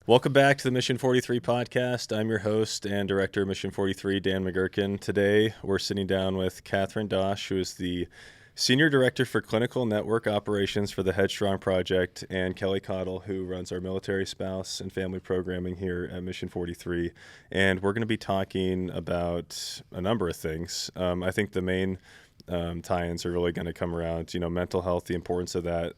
Welcome back to the Mission 43 podcast. I'm your host and director of Mission 43, Dan McGurkin. Today, we're sitting down with Kathryn Dosch, who is the Senior Director for Clinical Network Operations for the Headstrong Project, and Kelly Cottle, who runs our military spouse and family programming here at Mission 43. And we're going to be talking about a number of things. I think the main tie-ins are really going to come around, mental health, the importance of that,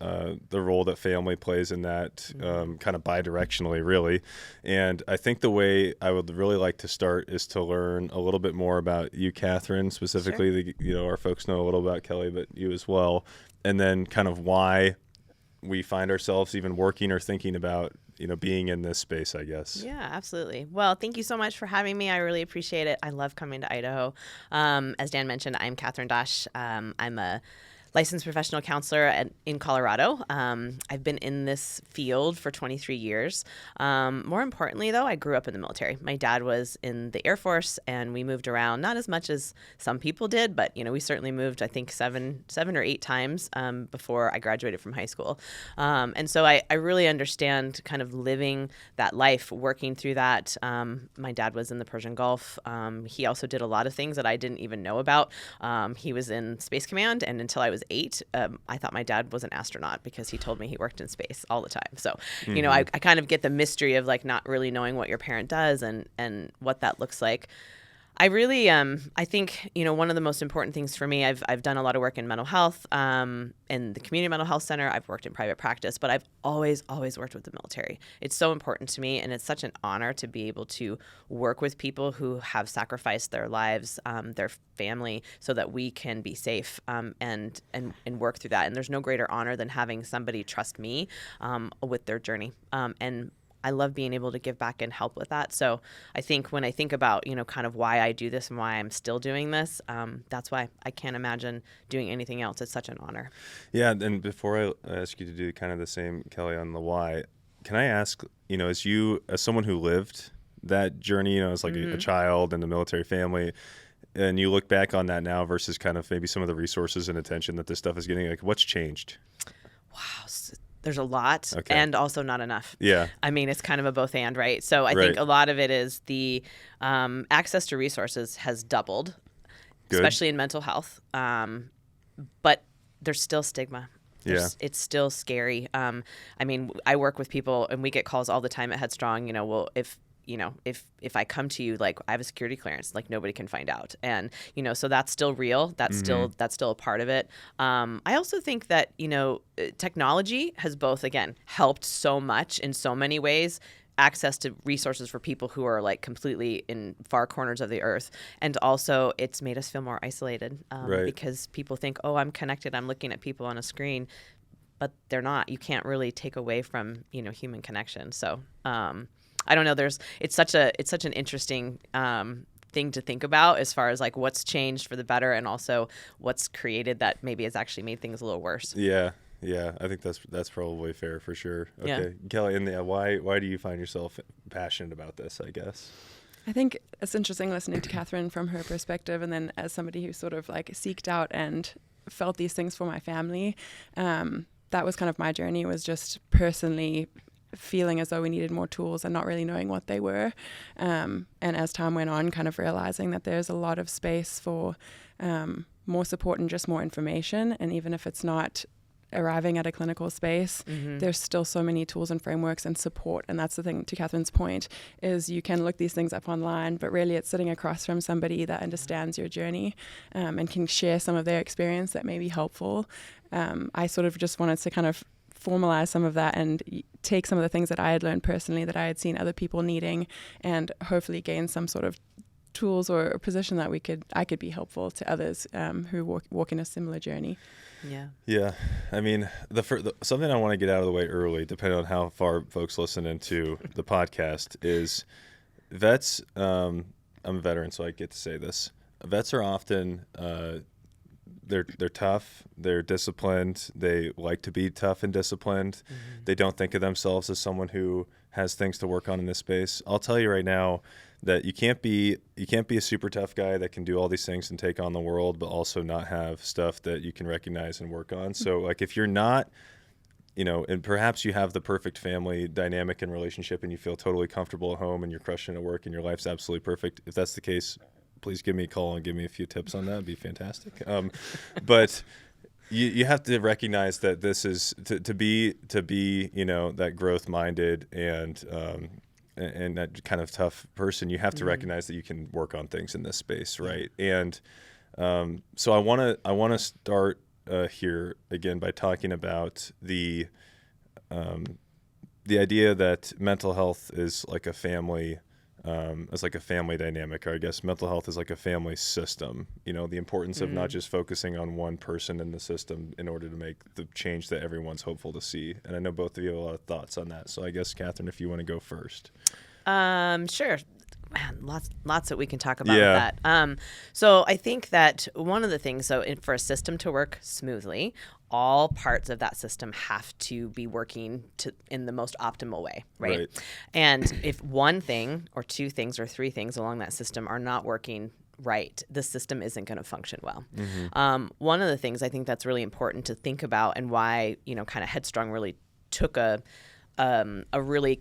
the role that family plays in that, kind of bi-directionally, really. And I think the way I would really like to start is to learn a little bit more about you, Kathryn, specifically. Sure. Our folks know a little about Kelly, but you as well. And then kind of why we find ourselves even working or thinking about being in this space, I guess. Yeah, absolutely. Well, thank you so much for having me. I really appreciate it. I love coming to Idaho. As Dan mentioned, I'm Kathryn Dosch. I'm a licensed professional counselor in Colorado. I've been in this field for 23 years. More importantly, though, I grew up in the military. My dad was in the Air Force, and we moved around, not as much as some people did, but we certainly moved, I think, seven or eight times before I graduated from high school. And so I really understand kind of living that life, working through that. My dad was in the Persian Gulf. He also did a lot of things that I didn't even know about. He was in Space Command, and until I was 8, I thought my dad was an astronaut because he told me he worked in space all the time. So, I kind of get the mystery of like not really knowing what your parent does and what that looks like. I really, I think, one of the most important things for me, I've done a lot of work in mental health, in the community mental health center. I've worked in private practice, but I've always worked with the military. It's so important to me, and it's such an honor to be able to work with people who have sacrificed their lives, their family, so that we can be safe, and work through that. And there's no greater honor than having somebody trust me with their journey. And I love being able to give back and help with that. So I think when I think about, kind of why I do this and why I'm still doing this, that's why I can't imagine doing anything else. It's such an honor. Yeah. And before I ask you to do kind of the same, Kelly, on the why, can I ask, as someone who lived that journey, as like a child in the military family, and you look back on that now versus kind of maybe some of the resources and attention that this stuff is getting, like what's changed? Wow. There's a lot, and also not enough. Yeah. I mean, it's kind of a both and, right? So I think a lot of it is the access to resources has doubled, especially in mental health. But there's still stigma. It's still scary. I mean, I work with people, and we get calls all the time at Headstrong, well, if I come to you, like I have a security clearance, like nobody can find out. And, so that's still real. That's still a part of it. I also think that, technology has both, again, helped so much in so many ways, access to resources for people who are like completely in far corners of the earth. And also it's made us feel more isolated because people think, oh, I'm connected. I'm looking at people on a screen, but they're not. You can't really take away from, human connection. So, I don't know. It's such an interesting thing to think about as far as like what's changed for the better and also what's created that maybe has actually made things a little worse. Yeah. I think that's probably fair for sure. Okay, yeah. Kelly, and why do you find yourself passionate about this, I guess? I think it's interesting listening to Kathryn from her perspective, and then as somebody who sort of like seeked out and felt these things for my family, that was kind of my journey, was just personally feeling as though we needed more tools and not really knowing what they were. And as time went on, kind of realizing that there's a lot of space for more support and just more information. And even if it's not arriving at a clinical space, there's still so many tools and frameworks and support. And that's the thing, to Kathryn's point, is you can look these things up online, but really it's sitting across from somebody that understands your journey and can share some of their experience that may be helpful. I sort of just wanted to kind of formalize some of that and take some of the things that I had learned personally that I had seen other people needing, and hopefully gain some sort of tools or a position that I could be helpful to others who walk in a similar journey. Yeah. I mean, something I want to get out of the way early, depending on how far folks listen into the podcast, is vets. I'm a veteran, so I get to say this. Vets are often they're tough, they're disciplined, they like to be tough and disciplined. They don't think of themselves as someone who has things to work on in this space. I'll tell you right now that you can't be a super tough guy that can do all these things and take on the world, but also not have stuff that you can recognize and work on. So like if you're not and perhaps you have the perfect family dynamic and relationship and you feel totally comfortable at home and you're crushing at work and your life's absolutely perfect. If that's the case, please give me a call and give me a few tips on that. It'd be fantastic. But you have to recognize that this is to be that growth minded and that kind of tough person. You have to recognize that you can work on things in this space, right? And so I want to start here again by talking about the idea that mental health is like a family. It's like a family dynamic, or I guess mental health is like a family system. The importance of not just focusing on one person in the system in order to make the change that everyone's hopeful to see. And I know both of you have a lot of thoughts on that. So I guess, Kathryn, if you want to go first. Sure. Man, lots that we can talk about with that. So I think that one of the things, for a system to work smoothly, all parts of that system have to be working in the most optimal way, right? And if one thing or two things or three things along that system are not working right, the system isn't going to function well. One of the things I think that's really important to think about, and why kind of Headstrong really took a really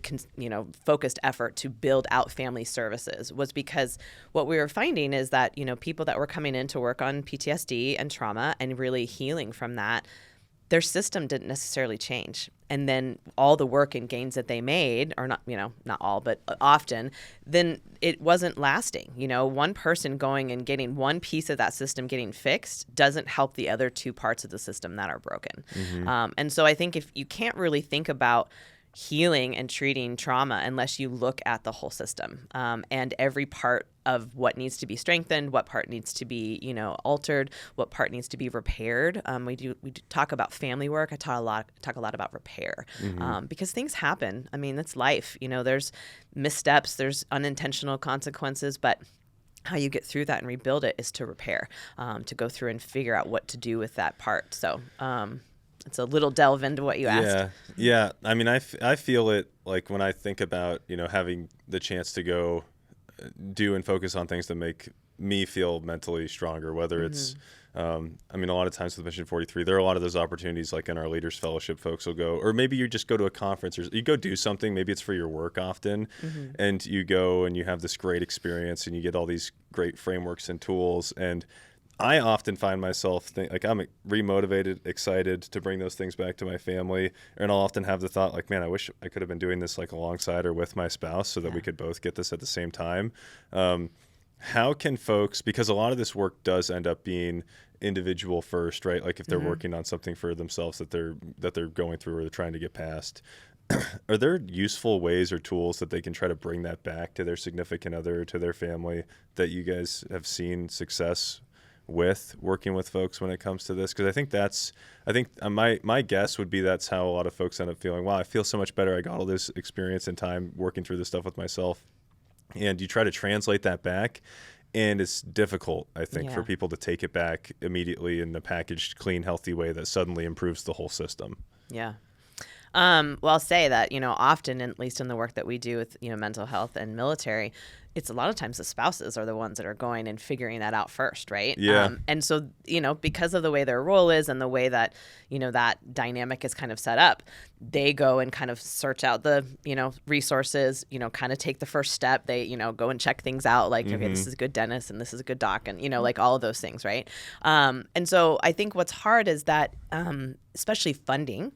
focused effort to build out family services, was because what we were finding is that people that were coming in to work on PTSD and trauma and really healing from that, their system didn't necessarily change. And then all the work and gains that they made, or not all, but often, then it wasn't lasting. One person going and getting one piece of that system getting fixed doesn't help the other two parts of the system that are broken. And so I think if you can't really think about healing and treating trauma unless you look at the whole system, and every part of what needs to be strengthened, what part needs to be altered, what part needs to be repaired. We do talk about family work. I talk a lot about repair, because things happen. I mean, that's life. There's missteps, there's unintentional consequences, but how you get through that and rebuild it is to repair, to go through and figure out what to do with that part. So it's a little delve into what you asked. Yeah. I mean, I feel it like when I think about, having the chance to go do and focus on things that make me feel mentally stronger, whether it's, a lot of times with Mission 43, there are a lot of those opportunities, like in our Leaders Fellowship, folks will go, or maybe you just go to a conference or you go do something, maybe it's for your work often, and you go and you have this great experience and you get all these great frameworks and tools. And I often find myself I'm remotivated, excited to bring those things back to my family, and I'll often have the thought like, man, I wish I could have been doing this like alongside or with my spouse so that we could both get this at the same time. How can folks, because a lot of this work does end up being individual first, right? Like if they're working on something for themselves that they're going through or they're trying to get past, are there useful ways or tools that they can try to bring that back to their significant other, to their family, that you guys have seen success with working with folks when it comes to this? Because I think my guess would be that's how a lot of folks end up feeling. Wow, I feel so much better. I got all this experience and time working through this stuff with myself. And you try to translate that back, and it's difficult, I think, for people to take it back immediately in a packaged, clean, healthy way that suddenly improves the whole system. Yeah. Well, I'll say that, often, at least in the work that we do with, mental health and military, it's a lot of times the spouses are the ones that are going and figuring that out first, right? Yeah. And so, because of the way their role is and the way that, that dynamic is kind of set up, they go and kind of search out the, resources, kind of take the first step. They, go and check things out like, okay, this is a good dentist and this is a good doc and, like all of those things, right? And so I think what's hard is that, especially funding,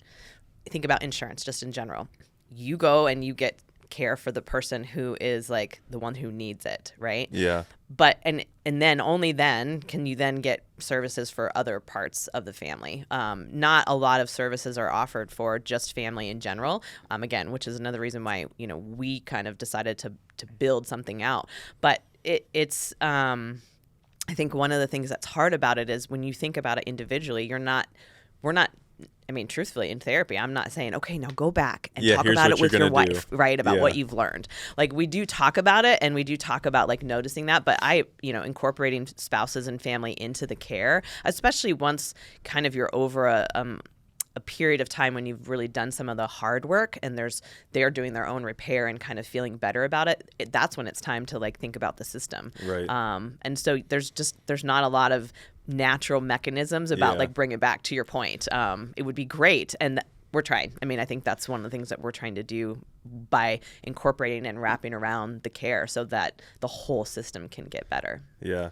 think about insurance just in general. You go and you get care for the person who is like the one who needs it, right? Yeah. But and then only then can you then get services for other parts of the family. Not a lot of services are offered for just family in general. Again, which is another reason why we kind of decided to build something out. But it's I think one of the things that's hard about it is when you think about it individually, we're not. I mean, truthfully, in therapy, I'm not saying, okay, now go back and talk about it with your wife, right? About what you've learned. Like, we do talk about it, and we do talk about like noticing that, but incorporating spouses and family into the care, especially once kind of you're over a period of time when you've really done some of the hard work and they're doing their own repair and kind of feeling better about it, that's when it's time to like think about the system. Right. And so there's not a lot of natural mechanisms about like bring it back to your point. It would be great. And we're trying. I mean, I think that's one of the things that we're trying to do by incorporating and wrapping around the care so that the whole system can get better. Yeah.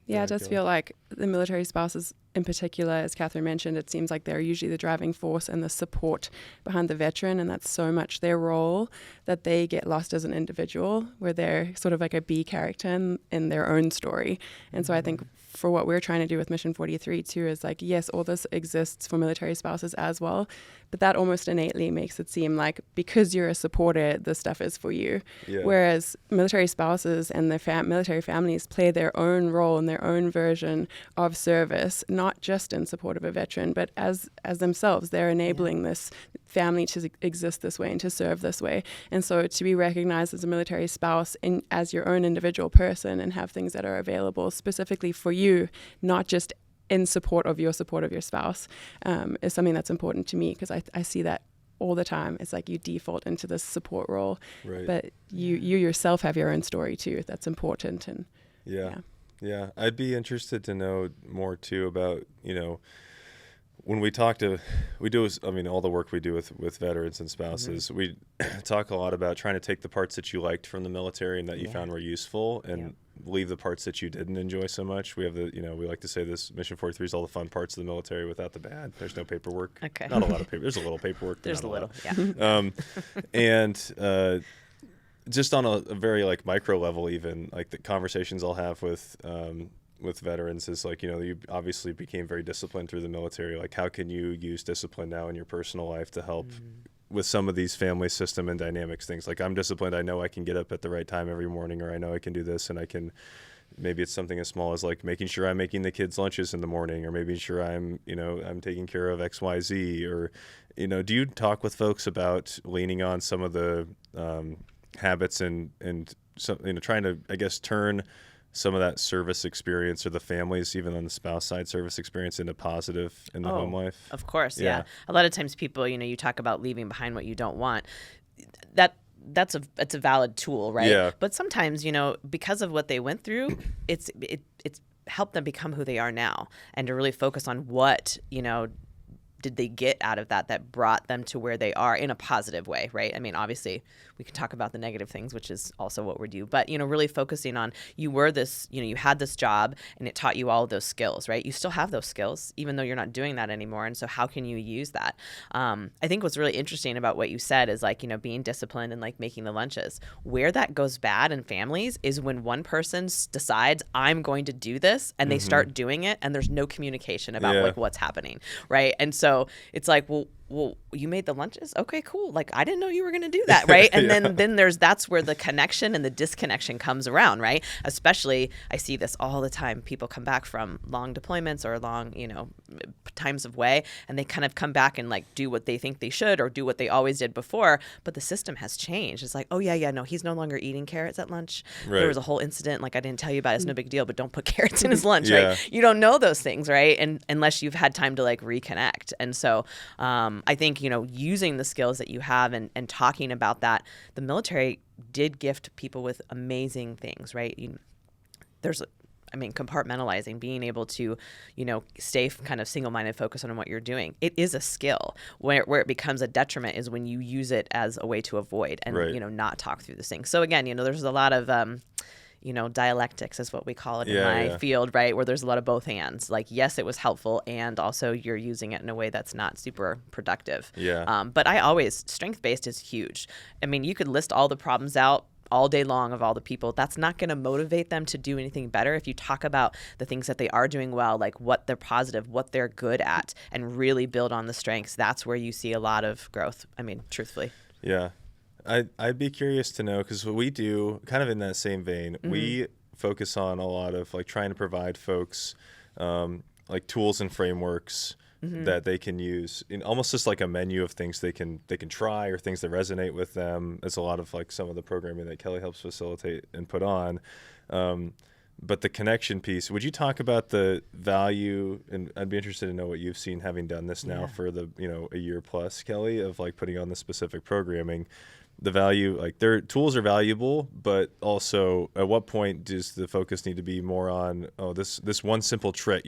Yeah, it does feel like the military spouses in particular, as Kathryn mentioned, it seems like they're usually the driving force and the support behind the veteran, and that's so much their role that they get lost as an individual, where they're sort of like a B character in their own story. And so I think for what we're trying to do with Mission 43 too is like, yes, all this exists for military spouses as well, but that almost innately makes it seem like because you're a supporter, this stuff is for you. Yeah. Whereas military spouses and their military families play their own role in their own version of service, not just in support of a veteran, but as themselves. They're enabling this family to exist this way and to serve this way. And so to be recognized as a military spouse as your own individual person and have things that are available specifically for you, not just in support of your spouse, is something that's important to me, because I see that all the time. It's like you default into this support role, right. But you yourself have your own story too. That's important. And yeah. I'd be interested to know more too about, when we do, all the work we do with veterans and spouses, we talk a lot about trying to take the parts that you liked from the military and that you found were useful and leave the parts that you didn't enjoy so much. We have we like to say this Mission 43 is all the fun parts of the military without the bad. There's no paperwork. Okay. Not a lot of paper. There's a little paperwork. There's a little, And just on a very like micro level, even like the conversations I'll have with veterans is like, you obviously became very disciplined through the military. Like, how can you use discipline now in your personal life to help with some of these family system and dynamics things? Like, I'm disciplined. I know I can get up at the right time every morning, or I know I can do this, and I can, maybe it's something as small as like making sure I'm making the kids lunches in the morning, or making sure I'm taking care of XYZ, or, do you talk with folks about leaning on some of the habits and some, trying to, I guess, turn some of that service experience, or the families, even on the spouse side, service experience into positive in the home life? Of course, yeah. A lot of times people, you talk about leaving behind what you don't want. It's a valid tool, right? Yeah. But sometimes, because of what they went through, it's helped them become who they are now, and to really focus on what, did they get out of that brought them to where they are in a positive way, right? I mean, obviously, we can talk about the negative things, which is also what we do, but, really focusing on you were this, you had this job and it taught you all of those skills, right? You still have those skills, even though you're not doing that anymore. And so how can you use that? I think what's really interesting about what you said is like, being disciplined and like making the lunches. Where that goes bad in families is when one person decides, I'm going to do this, and they start doing it, and there's no communication about like what's happening, right? And so it's like, well, you made the lunches? Okay, cool. Like, I didn't know you were going to do that, right? And then that's where the connection and the disconnection comes around, right? Especially, I see this all the time. People come back from long deployments or long, times of way, and they kind of come back and like do what they think they should or do what they always did before, but the system has changed. It's like, oh yeah, no, he's no longer eating carrots at lunch. Right. There was a whole incident, like I didn't tell you about it. It's no big deal, but don't put carrots in his lunch, right? You don't know those things, right? And unless you've had time to like reconnect. And so I think, using the skills that you have and talking about that, the military did gift people with amazing things, right? Compartmentalizing, being able to, stay kind of single-minded, focus on what you're doing. It is a skill. Where it becomes a detriment is when you use it as a way to avoid and, not talk through this thing. So again, there's a lot of, dialectics is what we call it in my field, right? Where there's a lot of both hands. Like, yes, it was helpful, and also you're using it in a way that's not super productive. But strength-based is huge. I mean, you could list all the problems out all day long of all the people. That's not going to motivate them to do anything better. If you talk about the things that they are doing well, like what they're positive, what they're good at, and really build on the strengths, that's where you see a lot of growth. I mean, truthfully. Yeah. I'd be curious to know, because what we do, kind of in that same vein, we focus on a lot of like trying to provide folks like tools and frameworks that they can use, in almost just like a menu of things they can try, or things that resonate with them. It's a lot of like some of the programming that Kelly helps facilitate and put on. But the connection piece, would you talk about the value, and I'd be interested to know what you've seen having done this now for the, a year plus, Kelly, of like putting on the specific programming. The value, like their tools are valuable, but also at what point does the focus need to be more on, this one simple trick,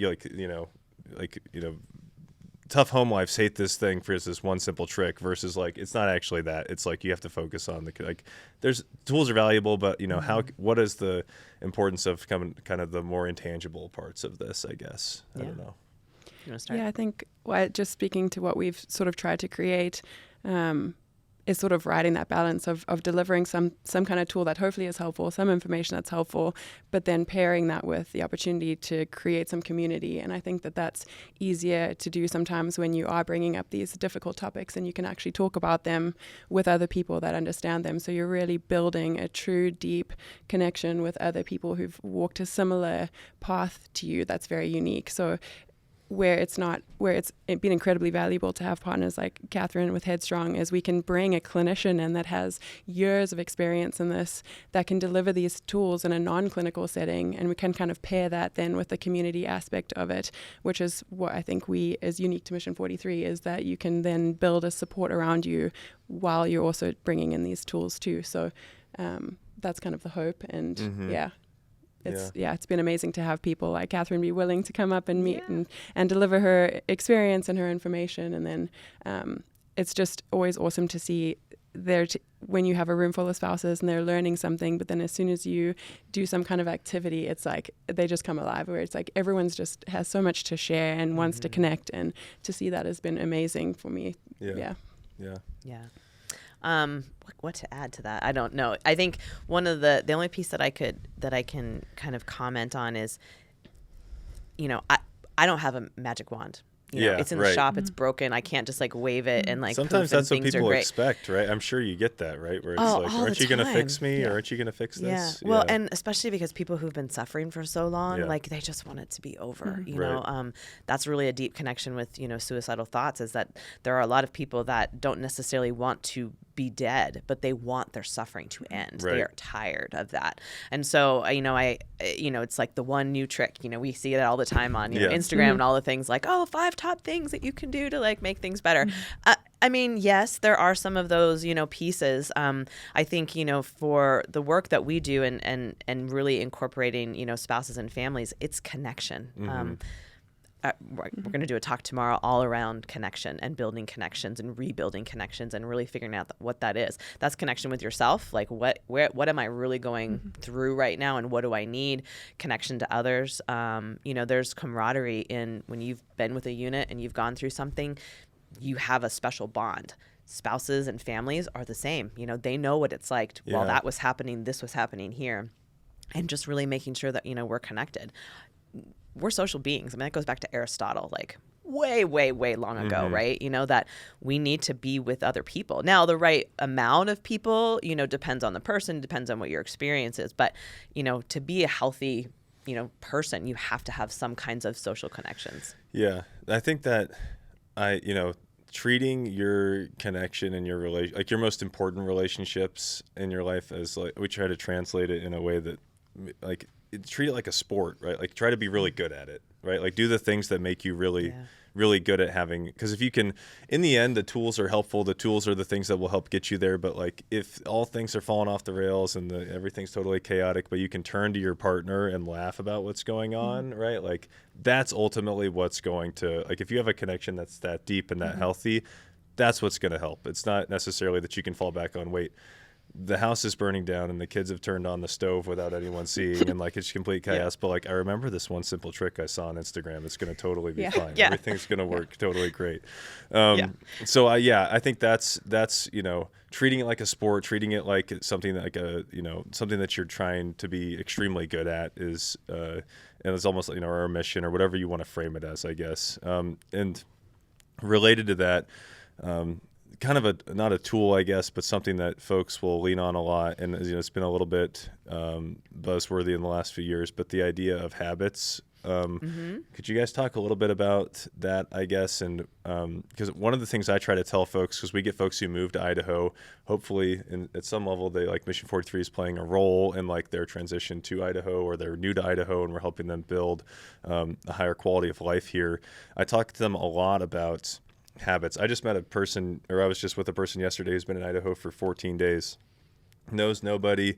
tough home lives hate this thing for this one simple trick versus like it's not actually that. It's like you have to focus on like there's tools are valuable, but you know what is the importance of kind of the more intangible parts of this, I guess. I don't know. You want to start? Yeah, I think just speaking to what we've sort of tried to create is sort of riding that balance of delivering some kind of tool that hopefully is helpful, some information that's helpful, but then pairing that with the opportunity to create some community. And I think that that's easier to do sometimes when you are bringing up these difficult topics and you can actually talk about them with other people that understand them. So you're really building a true, deep connection with other people who've walked a similar path to you that's very unique. So where it's been incredibly valuable to have partners like Kathryn with Headstrong is we can bring a clinician in that has years of experience in this that can deliver these tools in a non-clinical setting, and we can kind of pair that then with the community aspect of it, which is what I think is unique to Mission 43, is that you can then build a support around you while you're also bringing in these tools too. So that's kind of the hope, and it's been amazing to have people like Kathryn be willing to come up and meet and deliver her experience and her information. And then it's just always awesome to see when you have a room full of spouses and they're learning something, but then as soon as you do some kind of activity, it's like they just come alive, where it's like everyone's just has so much to share and wants to connect, and to see that has been amazing for me. Yeah. What to add to that? I don't know. I think one of the only piece that I can kind of comment on is, you know, I don't have a magic wand. You know, it's in the shop. It's broken. I can't just like wave it and like. Sometimes that's what people expect, right? I'm sure you get that, right? Where it's like, aren't you going to fix me, or aren't you going to fix this? Well, and especially because people who've been suffering for so long, like they just want it to be over. You know, that's really a deep connection with suicidal thoughts. Is that there are a lot of people that don't necessarily want to be dead, but they want their suffering to end. They are tired of that. And so, it's like the one new trick, we see it all the time on Instagram and all the things like, 5 top things that you can do to like make things better. I mean, yes, there are some of those, pieces. I think, for the work that we do and really incorporating, spouses and families, it's connection. We're going to do a talk tomorrow all around connection and building connections and rebuilding connections and really figuring out what that is. That's connection with yourself. Like what am I really going through right now, and what do I need? Connection to others. There's camaraderie in when you've been with a unit and you've gone through something, you have a special bond. Spouses and families are the same. They know what it's like while that was happening, this was happening here, and just really making sure that, we're connected. We're social beings. I mean, that goes back to Aristotle, like way, way, way long ago, right? That we need to be with other people. Now, the right amount of people, depends on the person, depends on what your experience is. But, to be a healthy, person, you have to have some kinds of social connections. Yeah. I think that treating your connection and your like your most important relationships in your life as like, we try to translate it in a way that like, treat it like a sport, right? Like try to be really good at it, right? Like do the things that make you really good at having, because if you can, in the end, the tools are helpful. The tools are the things that will help get you there. But like if all things are falling off the rails and everything's totally chaotic, but you can turn to your partner and laugh about what's going on, right? Like that's ultimately what's going to, like if you have a connection that's that deep and that healthy, that's what's going to help. It's not necessarily that you can fall back on, wait, the house is burning down and the kids have turned on the stove without anyone seeing, and like it's complete chaos. But like I remember this one simple trick I saw on Instagram. It's going to totally be fine. Everything's going to work totally great. So I think that's treating it like a sport, treating it like something like something that you're trying to be extremely good at is and it's almost like our mission or whatever you want to frame it as, I guess. And related to that. Kind of not a tool, I guess, but something that folks will lean on a lot, and it's been a little bit buzzworthy in the last few years. But the idea of habits, could you guys talk a little bit about that? I guess, and because one of the things I try to tell folks, because we get folks who move to Idaho, hopefully, at some level, they like Mission 43 is playing a role in like their transition to Idaho, or they're new to Idaho, and we're helping them build a higher quality of life here. I talk to them a lot about habits. I just met a person, or I was just with a person yesterday who's been in Idaho for 14 days. knows nobody,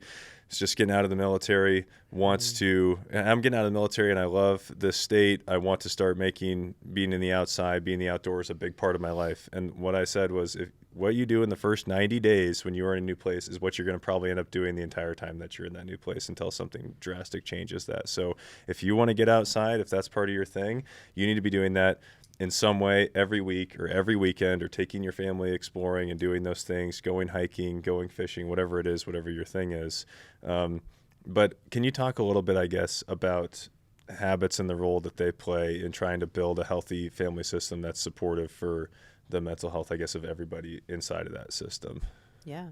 is just getting out of the military, wants to, I'm getting out of the military and I love this state. I want to start making being in the outside, being in the outdoors a big part of my life. And what I said was, if what you do in the first 90 days when you are in a new place is what you're going to probably end up doing the entire time that you're in that new place until something drastic changes that. So if you want to get outside, if that's part of your thing, you need to be doing that in some way every week or every weekend, or taking your family exploring and doing those things, going hiking, going fishing, whatever it is, whatever your thing is. But can you talk a little bit, I guess, about habits and the role that they play in trying to build a healthy family system that's supportive for the mental health, I guess, of everybody inside of that system? Yeah.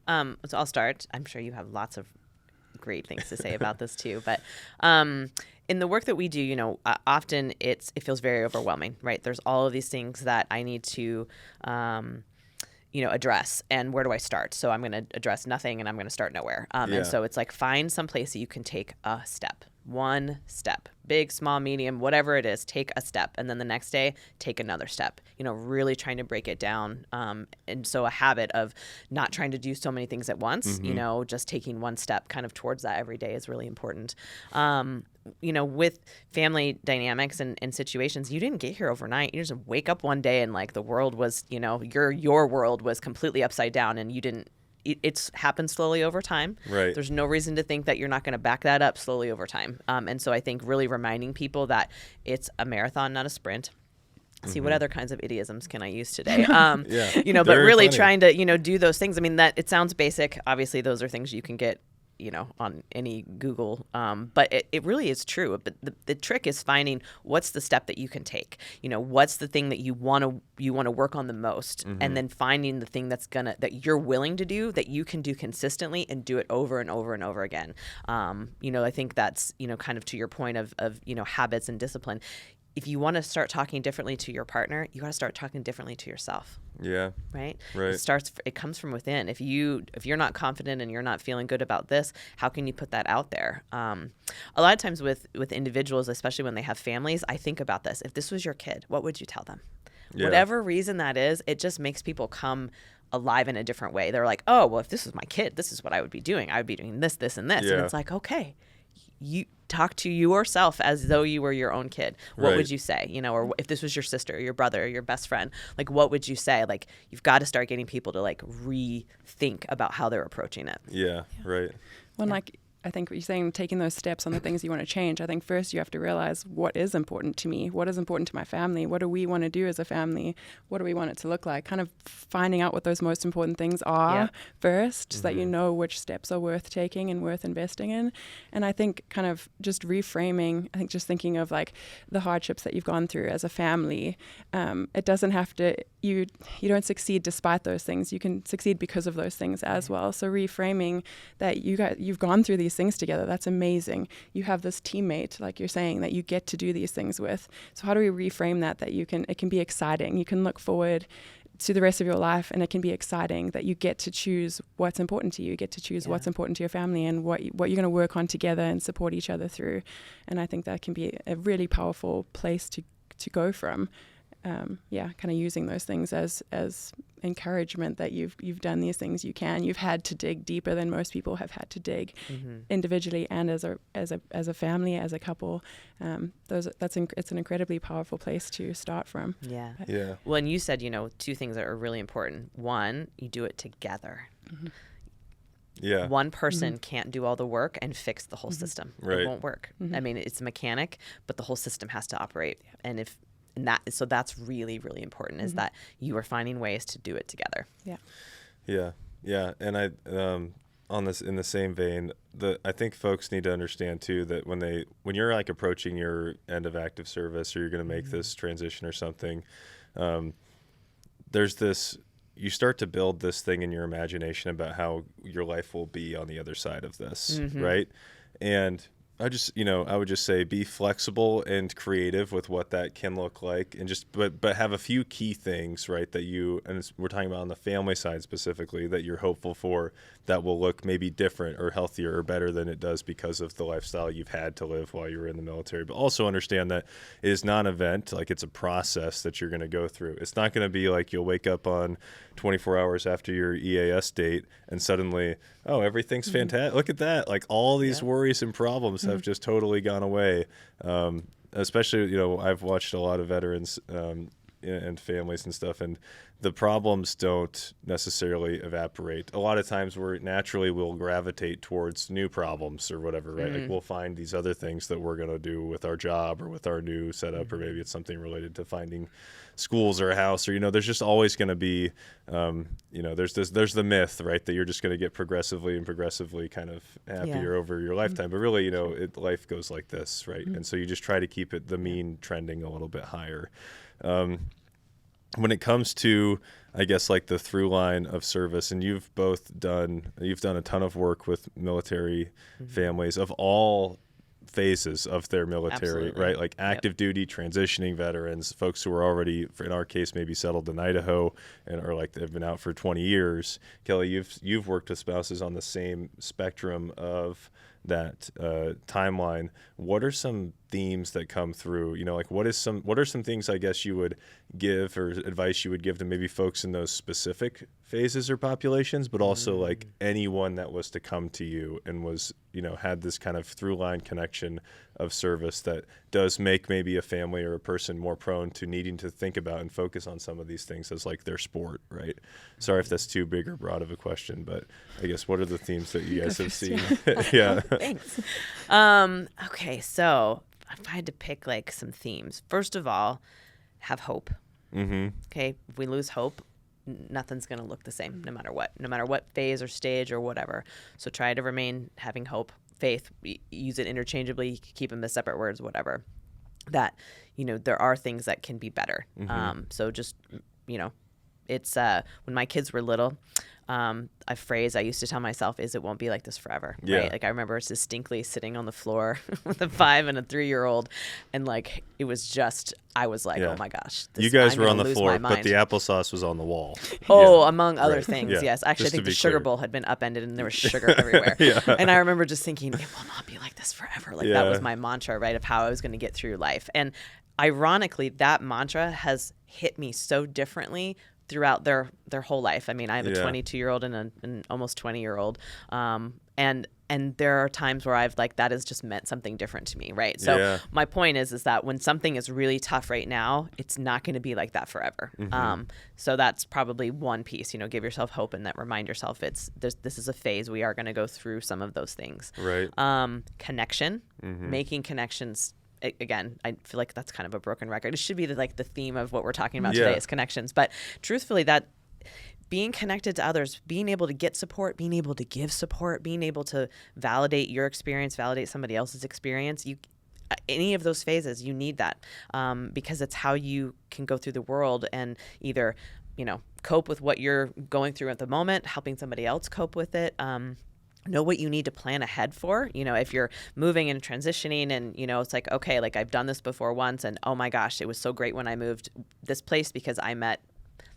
So I'll start. I'm sure you have lots of great things to say about this too. But in the work that we do, often it feels very overwhelming, right? There's all of these things that I need to, address. And where do I start? So I'm going to address nothing and I'm going to start nowhere. And so it's like, find some place that you can take a step. One step, big, small, medium, whatever it is, take a step. And then the next day, take another step, really trying to break it down. And so a habit of not trying to do so many things at once, just taking one step kind of towards that every day is really important. With family dynamics and situations, you didn't get here overnight. You just wake up one day and like the world was, your world was completely upside down and you didn't. It's happened slowly over time. Right. There's no reason to think that you're not going to back that up slowly over time. And so I think really reminding people that it's a marathon, not a sprint. See, what other kinds of idioms can I use today? But really funny. trying to, do those things. I mean, that it sounds basic. Obviously, those are things you can get, on any Google. But it really is true. But the trick is finding what's the step that you can take. What's the thing that you want to work on the most, and then finding the thing that you're willing to do, that you can do consistently and do it over and over and over again. I think that's kind of to your point of habits and discipline. If you want to start talking differently to your partner, you got to start talking differently to yourself. Yeah. Right. Right. It comes from within. If you're not confident and you're not feeling good about this, how can you put that out there? A lot of times with individuals, especially when they have families, I think about this. If this was your kid, what would you tell them? Yeah. Whatever reason that is, it just makes people come alive in a different way. They're like, oh, well, if this was my kid, this is what I would be doing. I would be doing this, this, and this. Yeah. And it's like, okay, you talk to yourself as though you were your own kid. What would you say? Or if this was your sister, or your brother, or your best friend, like, what would you say? Like, you've got to start getting people to like rethink about how they're approaching it. Yeah. Right. Well, like, I think what you're saying, taking those steps on the things you want to change, I think first you have to realize what is important to me, what is important to my family, what do we want to do as a family, what do we want it to look like, kind of finding out what those most important things are first, so that you know which steps are worth taking and worth investing in. And I think kind of just reframing, I think just thinking of like the hardships that you've gone through as a family, it doesn't have to, you don't succeed despite those things, you can succeed because of those things as well. So reframing that you've gone through these things together, that's amazing. You have this teammate, like you're saying, that you get to do these things with. So how do we reframe that it can be exciting? You can look forward to the rest of your life and it can be exciting that you get to choose what's important to you, get to choose what's important to your family and what you're going to work on together and support each other through. And I think that can be a really powerful place to go from. Kind of using those things as encouragement that you've done these things. You've had to dig deeper than most people have had to dig individually and as a family, as a couple. It's an incredibly powerful place to start from. Yeah. Yeah. Well, and you said, two things that are really important. One, you do it together. Yeah. One person can't do all the work and fix the whole system. Right. It won't work. I mean, it's a mechanic, but the whole system has to operate. And so that's really, really important, is that you are finding ways to do it together. Yeah. And I, in the same vein, I think folks need to understand too that when you're like approaching your end of active service, or you're going to make this transition or something, you start to build this thing in your imagination about how your life will be on the other side of this, right? And I would just say be flexible and creative with what that can look like, and but have a few key things, right, that we're talking about on the family side specifically, that you're hopeful for, that will look maybe different or healthier or better than it does because of the lifestyle you've had to live while you were in the military. But also understand that it is not an event, like it's a process that you're going to go through. It's not going to be like you'll wake up on 24 hours after your EAS date and suddenly, oh, everything's fantastic. Look at that. Like all these worries and problems have just totally gone away. Especially, I've watched a lot of veterans and families and stuff, and the problems don't necessarily evaporate. A lot of times we'll gravitate towards new problems or whatever, right? Like we'll find these other things that we're going to do with our job or with our new setup, or maybe it's something related to finding schools or a house, or, there's just always going to be, there's the myth, right, that you're just going to get progressively kind of happier over your lifetime. But really, life goes like this, right? And so you just try to keep the mean trending a little bit higher. When it comes to, I guess, like the through line of service, and you've done a ton of work with military families of all phases of their military, Absolutely. right? Like active duty, transitioning veterans, folks who are already, in our case, maybe settled in Idaho or like they've been out for 20 years. Kelly, you've worked with spouses on the same spectrum of that timeline. What are some themes that come through? Like what are some things, I guess, you would give, or advice you would give to maybe folks in those specific phases or populations, but also like anyone that was to come to you and was, had this kind of through line connection of service that does make maybe a family or a person more prone to needing to think about and focus on some of these things as like their sport, right? Sorry if that's too big or broad of a question, but I guess what are the themes that you guys have seen? Yeah. Thanks. Okay, so if I had to pick like some themes, first of all, have hope. Okay, if we lose hope, nothing's going to look the same, no matter what phase or stage or whatever. So try to remain having hope, faith, use it interchangeably, keep them as separate words, whatever. That, there are things that can be better. So just, it's when my kids were little, a phrase I used to tell myself is, it won't be like this forever, right? Like I remember distinctly sitting on the floor with a 5 and a 3-year-old, and like it was just, I was like, oh my gosh, you guys were on the floor, but the applesauce was on the wall. Among other things, yes. Actually, I think the sugar bowl had been upended and there was sugar everywhere. And I remember just thinking, it will not be like this forever. Like that was my mantra, right, of how I was going to get through life. And ironically, that mantra has hit me so differently throughout their whole life. I mean, I have a 22-year-old and an almost 20-year-old. And there are times where I've like, that has just meant something different to me, right? So my point is that when something is really tough right now, it's not going to be like that forever. So that's probably one piece, give yourself hope, and that remind yourself this is a phase. We are going to go through some of those things. Right. Connection, making connections. Again, I feel like that's kind of a broken record. It should be the theme of what we're talking about today is connections. But truthfully, that being connected to others, being able to get support, being able to give support, being able to validate your experience, validate somebody else's experience, any of those phases, you need that because it's how you can go through the world and either, cope with what you're going through at the moment, helping somebody else cope with it. Know what you need to plan ahead for. If you're moving and transitioning and, it's like, okay, like I've done this before once and oh my gosh, it was so great when I moved this place because I met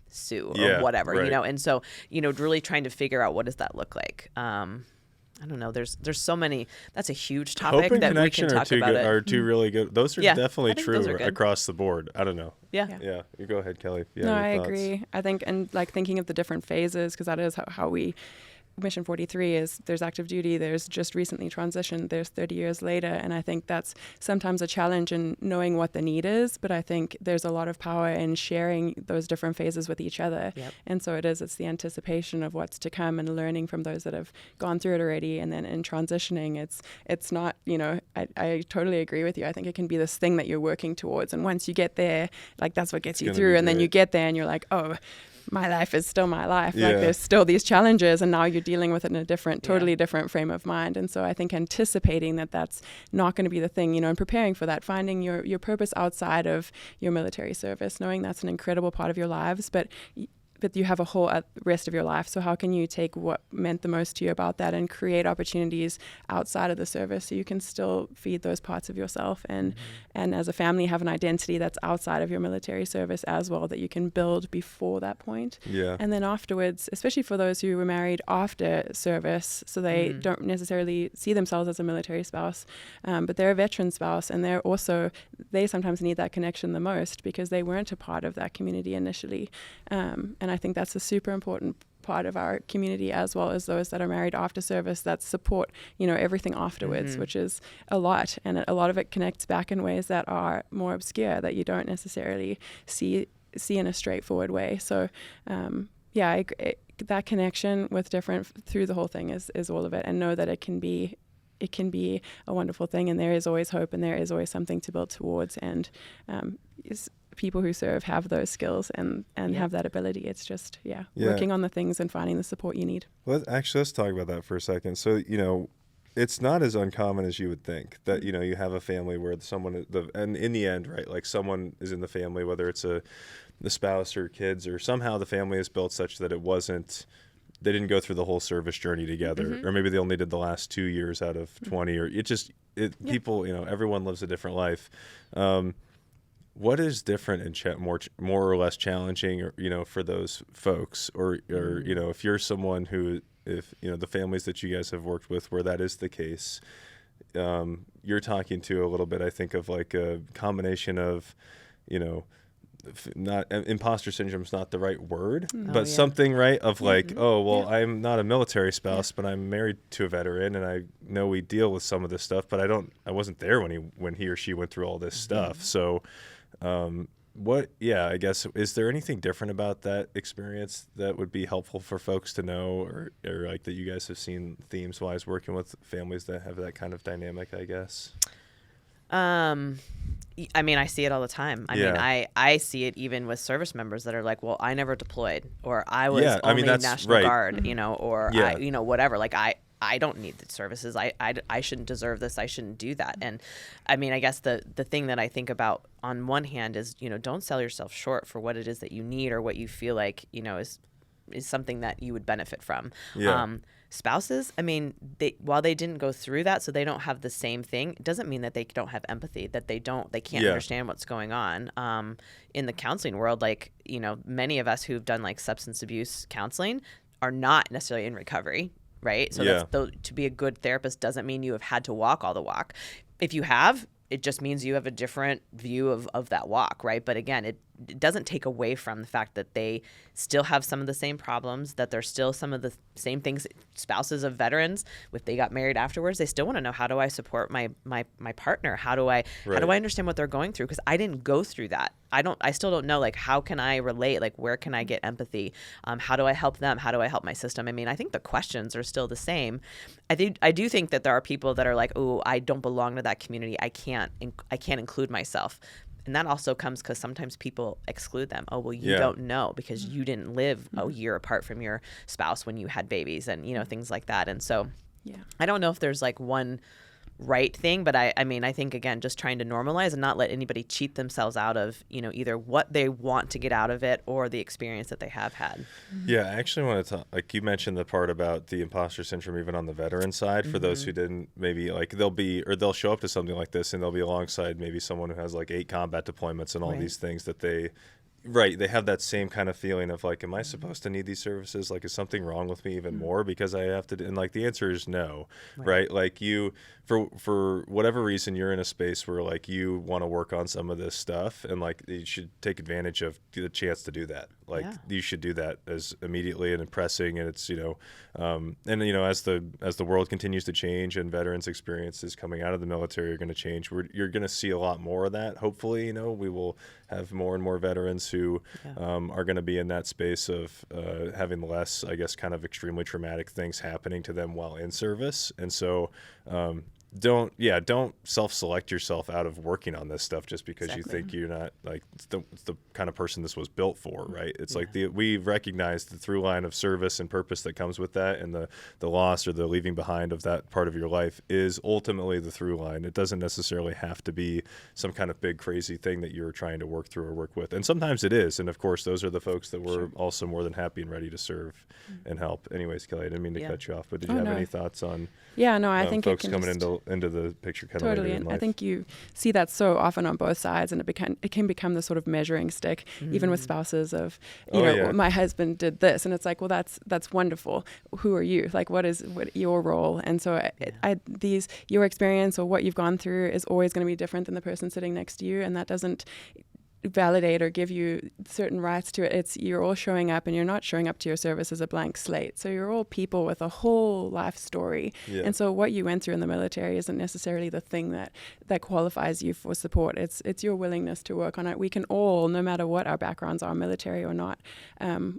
Sue or whatever, right. And so, really trying to figure out what does that look like. I don't know. There's so many. That's a huge topic hope and that we connection can talk about. Are two really good. Those are definitely true are across the board. I don't know. Yeah. You go ahead, Kelly. No, I agree. I think, and like thinking of the different phases, because that is how we Mission 43 is, there's active duty, there's just recently transitioned, there's 30 years later. And I think that's sometimes a challenge in knowing what the need is, but I think there's a lot of power in sharing those different phases with each other. And so it's the anticipation of what's to come and learning from those that have gone through it already. And then in transitioning, it's not, I totally agree with you. I think it can be this thing that you're working towards. And once you get there, like that's what gets you through. And then you get there and you're like, oh, my life is still my life. Like there's still these challenges, and now you're dealing with it in a totally different frame of mind. And so I think anticipating that that's not going to be the thing, and preparing for that, finding your purpose outside of your military service, knowing that's an incredible part of your lives, but but you have a whole rest of your life. So how can you take what meant the most to you about that and create opportunities outside of the service so you can still feed those parts of yourself and as a family have an identity that's outside of your military service as well that you can build before that point. Yeah. And then afterwards, especially for those who were married after service, so they don't necessarily see themselves as a military spouse, but they're a veteran spouse, and they sometimes need that connection the most because they weren't a part of that community initially. And I think that's a super important part of our community, as well as those that are married after service that support, everything afterwards, which is a lot. And a lot of it connects back in ways that are more obscure that you don't necessarily see in a straightforward way. So, that connection with different through the whole thing is all of it, and know that it can be a wonderful thing, and there is always hope, and there is always something to build towards. And people who serve have those skills and have that ability. It's just working on the things and finding the support you need. Well, let's talk about that for a second. So it's not as uncommon as you would think that you have a family where and in the end, right, like someone is in the family, whether it's the spouse or kids, or somehow the family is built such that they didn't go through the whole service journey together, or maybe they only did the last 2 years out of 20, or people, everyone lives a different life. What is different and more or less challenging, or for those folks, or if you're someone who, if the families that you guys have worked with where that is the case, you're talking to a little bit, I think, of like a combination of, not imposter syndrome is not the right word, but something, right, of like, I'm not a military spouse, but I'm married to a veteran, and I know we deal with some of this stuff, but I wasn't there when he or she went through all this stuff. So I guess, is there anything different about that experience that would be helpful for folks to know, or like that you guys have seen themes wise working with families that have that kind of dynamic, I guess? I see it all the time. I see it even with service members that are like, well, I never deployed, or I was only National Guard, or whatever. Like I don't need the services. I shouldn't deserve this. I shouldn't do that. And I guess the thing that I think about on one hand is, don't sell yourself short for what it is that you need or what you feel like, is something that you would benefit from. Spouses, while they didn't go through that, so they don't have the same thing, it doesn't mean that they don't have empathy, that they can't understand what's going on. In the counseling world, like, many of us who've done like substance abuse counseling are not necessarily in recovery, right? So to be a good therapist doesn't mean you have had to walk all the walk. If you have, it just means you have a different view of that walk, right? But again, it doesn't take away from the fact that they still have some of the same problems, that there's still some of the same things. Spouses of veterans, if they got married afterwards, they still want to know, how do I support my partner? How do I understand what they're going through? Because I didn't go through that. I still don't know, like, how can I relate? Like, where can I get empathy? How do I help them? How do I help my system? I think the questions are still the same. I do think that there are people that are like, oh, I don't belong to that community. I can't include myself. And that also comes because sometimes people exclude them. Oh, well, you don't know because you didn't live a year apart from your spouse when you had babies, and, things like that. And so I don't know if there's like one right thing, but I think, again, just trying to normalize and not let anybody cheat themselves out of, either what they want to get out of it or the experience that they have had. Yeah, I actually want to talk, like you mentioned the part about the imposter syndrome, even on the veteran side, for those who didn't, maybe like they'll show up to something like this and they'll be alongside maybe someone who has like 8 combat deployments and all these things that they have that same kind of feeling of like, am I supposed to need these services? Like, is something wrong with me even more because I have to? And like, the answer is no, right? Like, you, for whatever reason, you're in a space where like you want to work on some of this stuff, and like you should take advantage of the chance to do that. Like, you should do that as immediately and pressing. And it's, as the world continues to change and veterans' experiences coming out of the military are going to change, you're going to see a lot more of that. Hopefully, we will have more and more veterans who are going to be in that space of having less, I guess, kind of extremely traumatic things happening to them while in service. And so, don't self-select yourself out of working on this stuff just because you think you're not like it's the kind of person this was built for, right? It's like we recognize the through line of service and purpose that comes with that, and the loss or the leaving behind of that part of your life is ultimately the through line. It doesn't necessarily have to be some kind of big crazy thing that you're trying to work through or work with, and sometimes it is, and of course those are the folks that we're also more than happy and ready to serve and help. Anyways, Kelly, I didn't mean to cut you off, but did you have any thoughts on I think folks coming into the picture kind of later in life? I think you see that so often on both sides, and it can become the sort of measuring stick, even with spouses of, my husband did this, and it's like, well, that's wonderful. Who are you? Like, what your role? And so your experience or what you've gone through is always going to be different than the person sitting next to you, and that doesn't validate or give you certain rights to it. You're all showing up, and you're not showing up to your service as a blank slate. So you're all people with a whole life story. And so what you went through in the military isn't necessarily the thing that qualifies you for support. It's your willingness to work on it. We can all, no matter what our backgrounds are, military or not,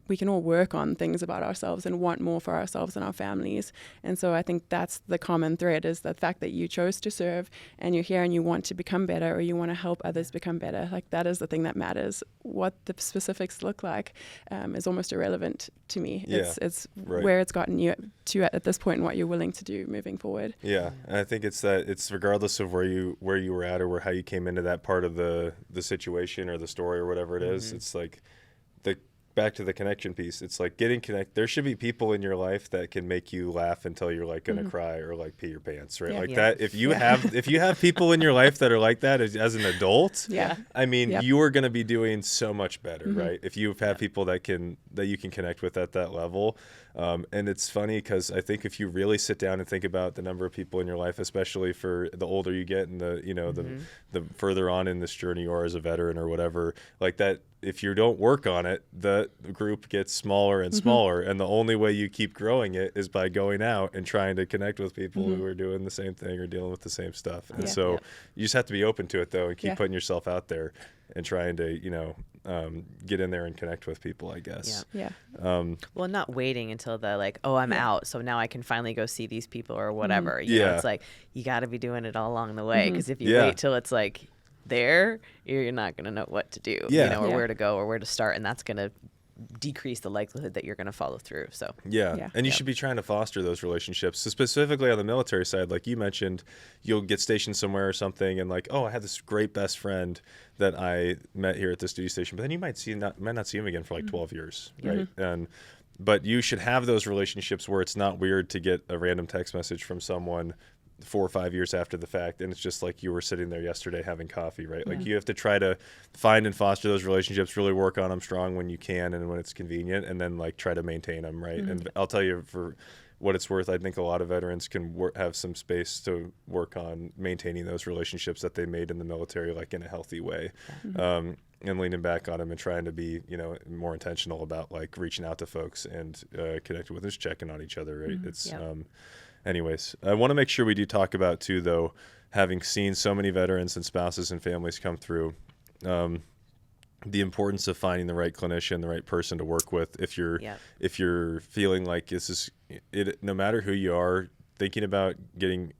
we can all work on things about ourselves and want more for ourselves and our families. And so I think that's the common thread, is the fact that you chose to serve and you're here and you want to become better, or you want to help others become better. Like, that is the thing that matters. What the specifics look like is almost irrelevant to me. It's where it's gotten you to at this point and what you're willing to do moving forward. And I think it's regardless of where you were at or how you came into that part of the situation or the story or whatever it is. It's like back to the connection piece. It's like getting connected. There should be people in your life that can make you laugh until you're like going to cry or like pee your pants, right? That. If you have people in your life that are like that as an adult, I mean, you are going to be doing so much better, right? If you have people that you can connect with at that level. And it's funny because I think if you really sit down and think about the number of people in your life, especially for the older you get and the further on in this journey you are as a veteran or whatever, like that, if you don't work on it, the group gets smaller and smaller. And the only way you keep growing it is by going out and trying to connect with people who are doing the same thing or dealing with the same stuff. And so you just have to be open to it, though, and keep putting yourself out there and trying to, get in there and connect with people, I guess. Well, not waiting until I'm out, so now I can finally go see these people or whatever. You know, it's like, you got to be doing it all along the way, because if you wait till it's like there, you're not going to know what to do, or where to go or where to start, and that's going to decrease the likelihood that you're going to follow through. So and you should be trying to foster those relationships. So specifically on the military side, like you mentioned, you'll get stationed somewhere or something, and like, I had this great best friend that I met here at this duty station, but then you might not see him again for like 12 years, right? But you should have those relationships where it's not weird to get a random text message from someone 4 or 5 years after the fact, and it's just like you were sitting there yesterday having coffee, right? Like, you have to try to find and foster those relationships, really work on them strong when you can and when it's convenient, and then like try to maintain them, right? And I'll tell you, for what it's worth, I think a lot of veterans can have some space to work on maintaining those relationships that they made in the military, like in a healthy way. And leaning back on them and trying to be, more intentional about like reaching out to folks and connecting with us, checking on each other, right? It's anyways, I want to make sure we do talk about too, though, having seen so many veterans and spouses and families come through, the importance of finding the right clinician, the right person to work with. If you're feeling like this is it, no matter who you are, thinking about getting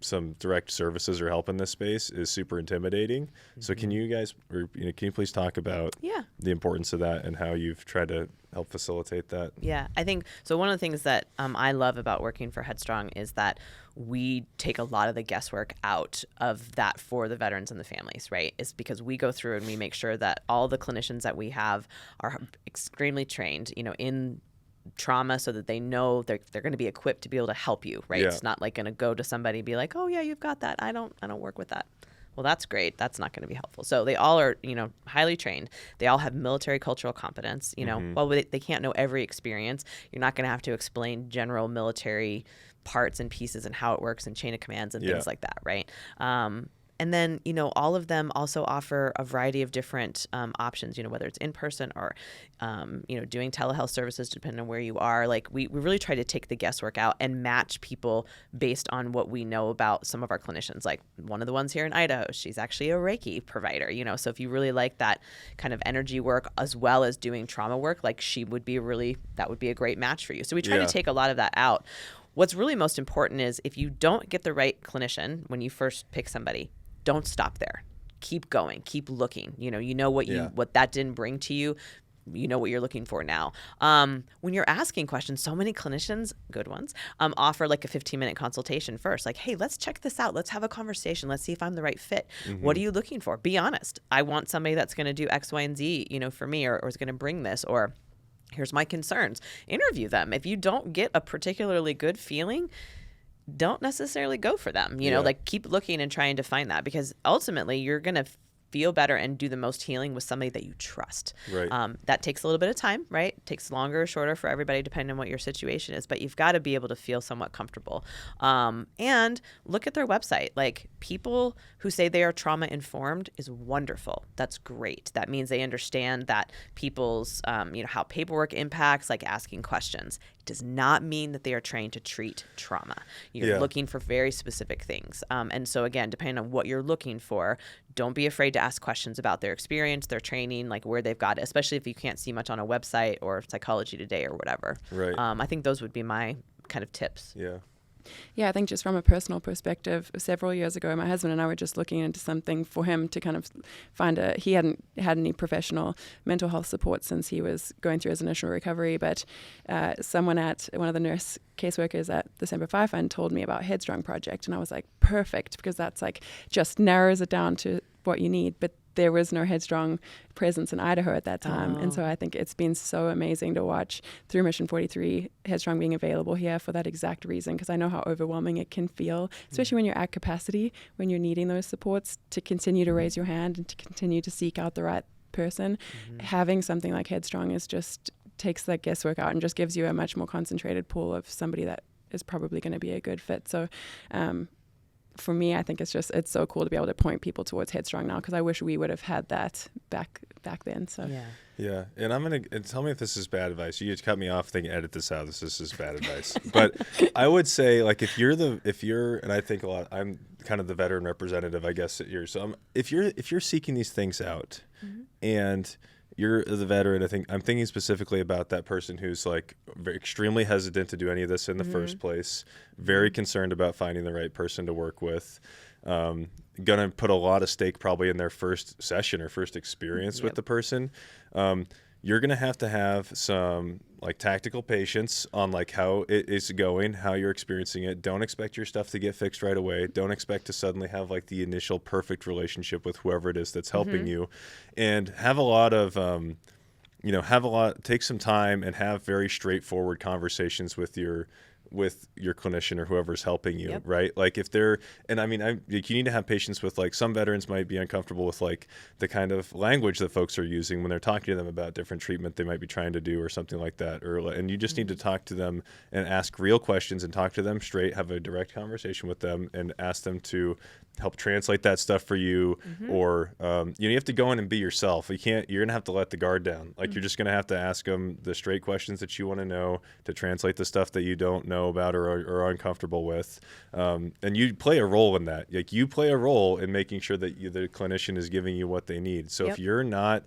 some direct services or help in this space is super intimidating. So can you guys, can you please talk about the importance of that and how you've tried to help facilitate that? Yeah, I think so. One of the things that I love about working for Headstrong is that we take a lot of the guesswork out of that for the veterans and the families, right? It's because we go through and we make sure that all the clinicians that we have are extremely trained, in trauma, so that they know they're going to be equipped to be able to help you, right? It's not like going to go to somebody and be like, oh yeah, you've got that. I don't work with that. Well, that's great. That's not going to be helpful. So they all are, highly trained. They all have military cultural competence. While they can't know every experience, you're not going to have to explain general military parts and pieces and how it works and chain of commands and things like that, right? And then, all of them also offer a variety of different options, whether it's in person or, doing telehealth services, depending on where you are. Like, we really try to take the guesswork out and match people based on what we know about some of our clinicians. Like, one of the ones here in Idaho, she's actually a Reiki provider, so if you really like that kind of energy work as well as doing trauma work, like, that would be a great match for you. So we try to take a lot of that out. what's really most important is if you don't get the right clinician when you first pick somebody, don't stop there. Keep going, keep looking. You know what what that didn't bring to you. You know what you're looking for now. When you're asking questions, so many clinicians, good ones, offer like a 15-minute consultation first. Like, hey, let's check this out. Let's have a conversation. Let's see if I'm the right fit. What are you looking for? Be honest. I want somebody that's going to do X, Y, and Z, for me, or is going to bring this, or here's my concerns. Interview them. If you don't get a particularly good feeling, don't necessarily go for them. Like keep looking and trying to find that, because ultimately you're going to feel better and do the most healing with somebody that you trust. Right. That takes a little bit of time, right? It takes longer or shorter for everybody depending on what your situation is, but you've got to be able to feel somewhat comfortable. And look at their website. Like, people who say they are trauma informed is wonderful. That's great. That means they understand that people's, how paperwork impacts, like asking questions. It does not mean that they are trained to treat trauma. You're looking for very specific things. And so again, depending on what you're looking for, don't be afraid to ask questions about their experience, their training, like where they've got it, especially if you can't see much on a website or Psychology Today or whatever. Right. I think those would be my kind of tips. Yeah. Yeah, I think just from a personal perspective, several years ago, my husband and I were just looking into something for him to kind of find he hadn't had any professional mental health support since he was going through his initial recovery, but someone at one of the nurse caseworkers at the Semper Fi Fund told me about Headstrong Project, and I was like, perfect, because that's like just narrows it down to what you need. But there was no Headstrong presence in Idaho at that time. And so I think it's been so amazing to watch through Mission 43, Headstrong being available here for that exact reason, because I know how overwhelming it can feel, especially when you're at capacity, when you're needing those supports to continue to raise your hand and to continue to seek out the right person. Having something like Headstrong takes that guesswork out and just gives you a much more concentrated pool of somebody that is probably going to be a good fit. So for me, I think it's so cool to be able to point people towards Headstrong now, because I wish we would have had that back then. So yeah. And tell me if this is bad advice. You just cut me off thinking, edit this out. This is bad advice. But I would say, like, if you're, and I think a lot, I'm kind of the veteran representative, I guess, at yours. So if you're seeking these things out and you're the veteran, I'm thinking specifically about that person who's like extremely hesitant to do any of this in the first place, very concerned about finding the right person to work with, gonna put a lot of stake probably in their first session or first experience with the person. You're gonna have some like tactical patience on like how it is going, how you're experiencing it. Don't expect your stuff to get fixed right away. Don't expect to suddenly have like the initial perfect relationship with whoever it is that's helping you, and have a lot of take some time and have very straightforward conversations with your clinician or whoever's helping you, right? Like if they're, and I mean, you need to have patience with, like, some veterans might be uncomfortable with like the kind of language that folks are using when they're talking to them about different treatment they might be trying to do or something like that. And you just need to talk to them and ask real questions and talk to them straight, have a direct conversation with them and ask them to help translate that stuff for you. Or you have to go in and be yourself. You're gonna have to let the guard down. Like you're just gonna have to ask them the straight questions that you want to know to translate the stuff that you don't know about or are uncomfortable with. And you play a role in that. Like you play a role in making sure that the clinician is giving you what they need. So if you're not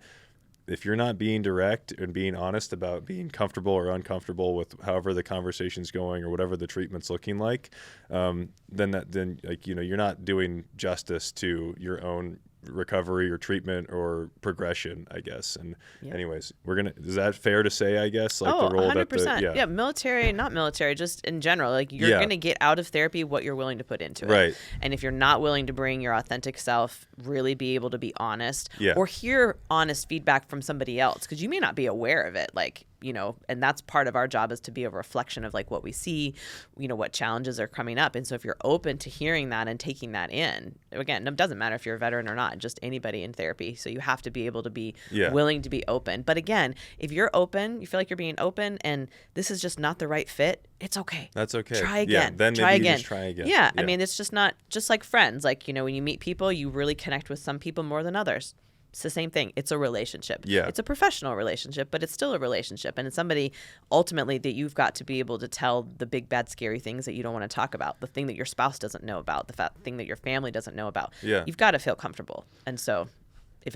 being direct and being honest about being comfortable or uncomfortable with however the conversation's going or whatever the treatment's looking like, then you're not doing justice to your own recovery or treatment or progression, I guess. And anyways, is that fair to say, I guess? Like the role 100%. Yeah, military, not military, just in general. Like you're going to get out of therapy what you're willing to put into it. Right. And if you're not willing to bring your authentic self, really be able to be honest or hear honest feedback from somebody else, because you may not be aware of it. Like, and that's part of our job, is to be a reflection of like what we see, what challenges are coming up. And so if you're open to hearing that and taking that in, again, it doesn't matter if you're a veteran or not, just anybody in therapy. So you have to be able to be willing to be open. But again, if you're open, you feel like you're being open and this is just not the right fit, it's okay. That's okay. Try again. Then try maybe again. You just try again. Yeah. I mean, it's just not just like friends. Like, when you meet people, you really connect with some people more than others. It's the same thing. It's a relationship. Yeah. It's a professional relationship, but it's still a relationship. And it's somebody ultimately that you've got to be able to tell the big, bad, scary things that you don't want to talk about, the thing that your spouse doesn't know about, the thing that your family doesn't know about. Yeah. You've got to feel comfortable. And so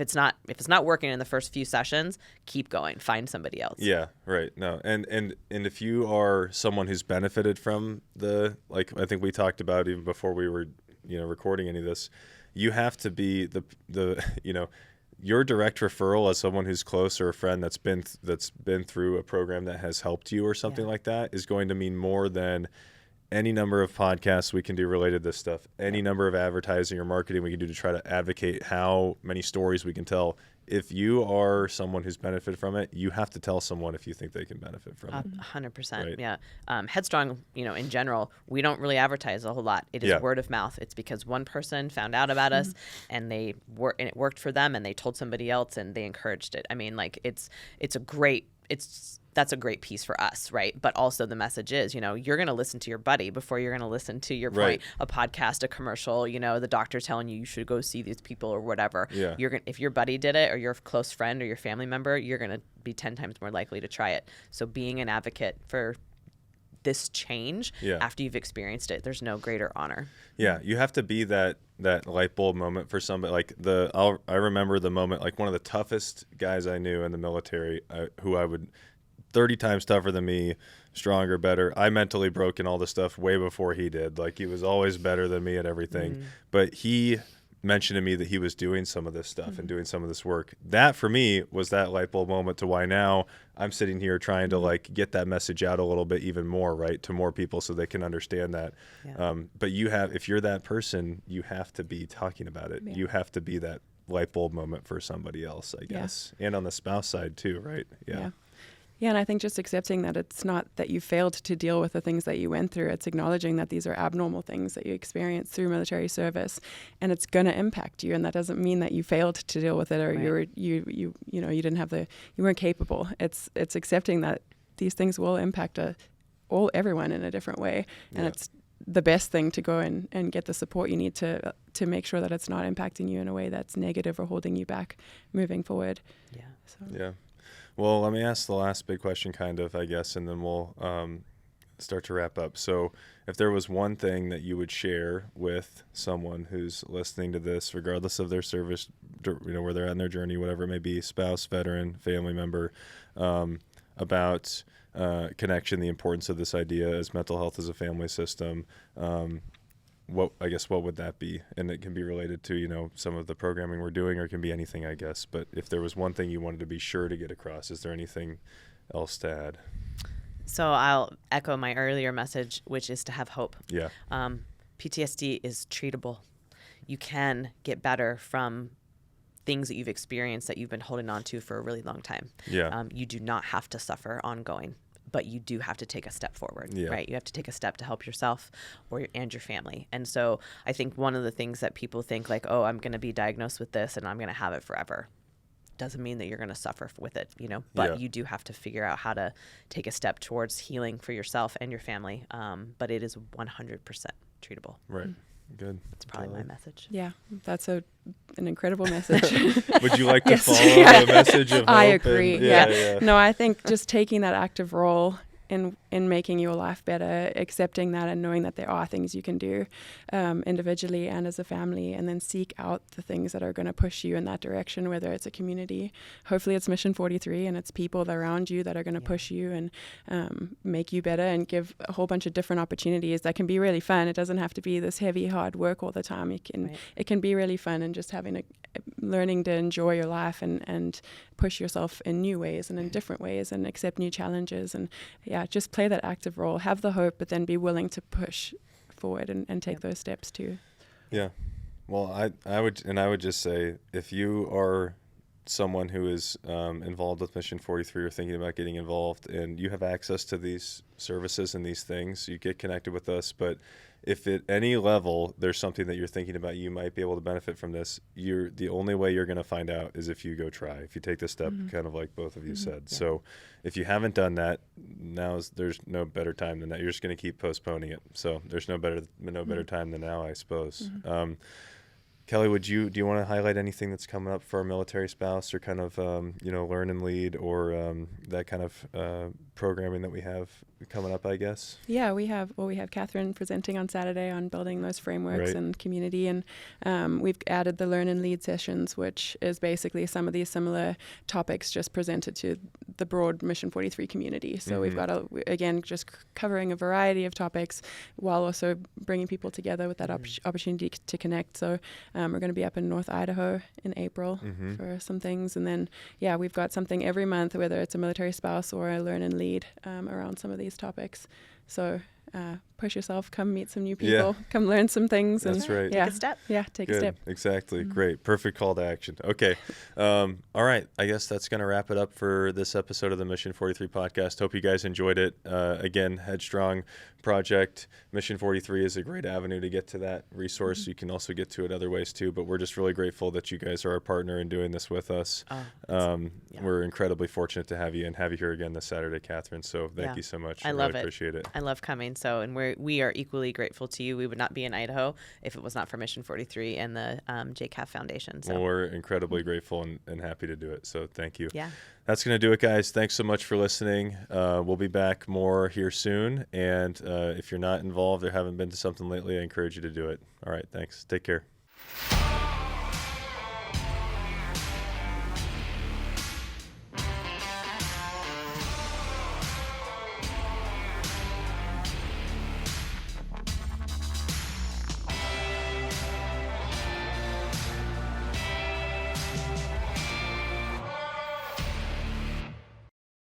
If it's not working in the first few sessions, keep going. Find somebody else. Yeah, right. No, and if you are someone who's benefited from like I think we talked about even before we were recording any of this, you have to be the your direct referral as someone who's close or a friend that's been through a program that has helped you or something like that is going to mean more than any number of podcasts we can do related to this stuff, any number of advertising or marketing we can do to try to advocate how many stories we can tell. If you are someone who's benefited from it, you have to tell someone if you think they can benefit from it. 100%. Right. Yeah. Headstrong, in general, we don't really advertise a whole lot. It is word of mouth. It's because one person found out about us and it worked for them and they told somebody else and they encouraged it. I mean, like that's a great piece for us, right? But also the message is, you're going to listen to your buddy before you're going to listen to your point, a podcast, a commercial, the doctor telling you should go see these people or whatever. Yeah. If your buddy did it or your close friend or your family member, you're going to be 10 times more likely to try it. So being an advocate for this change after you've experienced it, there's no greater honor. Yeah, you have to be that light bulb moment for somebody. Like I remember the moment, like one of the toughest guys I knew in the military, who I would 30 times tougher than me, stronger, better. I mentally broke in all this stuff way before he did. Like he was always better than me at everything. But he mentioned to me that he was doing some of this stuff and doing some of this work. That for me was that light bulb moment to why now I'm sitting here trying to like get that message out a little bit even more, right, to more people so they can understand that. Yeah. But if you're that person, you have to be talking about it. You have to be that light bulb moment for somebody else, I guess. And on the spouse side too, right? Yeah. Yeah, and I think just accepting that it's not that you failed to deal with the things that you went through. It's acknowledging that these are abnormal things that you experience through military service, and it's going to impact you. And that doesn't mean that you failed to deal with it or you weren't capable. It's accepting that these things will impact everyone in a different way, and it's the best thing to go and get the support you need to make sure that it's not impacting you in a way that's negative or holding you back moving forward. Yeah. So. Yeah. Well, let me ask the last big question, kind of, I guess, and then we'll start to wrap up. So if there was one thing that you would share with someone who's listening to this, regardless of their service, where they're at in their journey, whatever it may be, spouse, veteran, family member, about connection, the importance of this idea as mental health as a family system, what would that be? And it can be related to, some of the programming we're doing, or it can be anything, I guess. But if there was one thing you wanted to be sure to get across, is there anything else to add? So I'll echo my earlier message, which is to have hope. Yeah. PTSD is treatable. You can get better from things that you've experienced that you've been holding on to for a really long time. Yeah. You do not have to suffer ongoing, but you do have to take a step forward, right? You have to take a step to help yourself and your family. And so I think one of the things that people think like, oh, I'm going to be diagnosed with this and I'm going to have it forever. Doesn't mean that you're going to suffer with it, but you do have to figure out how to take a step towards healing for yourself and your family. But it is 100% treatable. Right. Good. That's probably my message. Yeah, that's an incredible message. Would you like to follow the message of hope? I agree. Yeah. No, I think just taking that active role in making your life better, accepting that and knowing that there are things you can do individually and as a family, and then seek out the things that are going to push you in that direction, whether it's a community. Hopefully it's Mission 43 and it's people around you that are going to push you and make you better and give a whole bunch of different opportunities that can be really fun. It doesn't have to be this heavy, hard work all the time. It can be really fun, and just learning to enjoy your life and push yourself in new ways and in different ways and accept new challenges, and just play that active role, have the hope, but then be willing to push forward and take those steps too. Yeah. Well, I would just say, if you are someone who is involved with Mission 43 or thinking about getting involved, and you have access to these services and these things, you get connected with us. But if at any level there's something that you're thinking about, you might be able to benefit from this, the only way you're going to find out is if you go try, if you take this step, kind of like both of you said. Yeah. So if you haven't done that, there's no better time than that. You're just going to keep postponing it. So there's no better time than now, I suppose. Kelly, do you want to highlight anything that's coming up for our military spouse, or kind of, learn and lead, or that kind of programming that we have coming up, I guess. Yeah, we have Kathryn presenting on Saturday on building those frameworks Right. and community, and we've added the learn and lead sessions, which is basically some of these similar topics just presented to the broad Mission 43 community. So we've got again just covering a variety of topics while also bringing people together with that opportunity to connect. So we're going to be up in North Idaho in April for some things, and then we've got something every month, whether it's a military spouse or a learn and lead around some of these topics. So push yourself, come meet some new people, come learn some things. That's right. Take a step. Yeah, take Good. a step. Exactly. Great. Perfect call to action. Okay. All right. I guess that's going to wrap it up for this episode of the Mission 43 podcast. Hope you guys enjoyed it. Again, Headstrong project. Mission 43 is a great avenue to get to that resource. You can also get to it other ways too, but we're just really grateful that you guys are our partner in doing this with us. We're incredibly fortunate to have you and have you here again this Saturday, Kathryn. So thank you so much. I love really it. Appreciate it. I love coming. So, and we are equally grateful to you. We would not be in Idaho if it was not for Mission 43 and the JCAF Foundation. So. Well, we're incredibly grateful and happy to do it. So thank you. Yeah. That's going to do it, guys. Thanks so much for listening. We'll be back more here soon. And if you're not involved or haven't been to something lately, I encourage you to do it. All right. Thanks. Take care.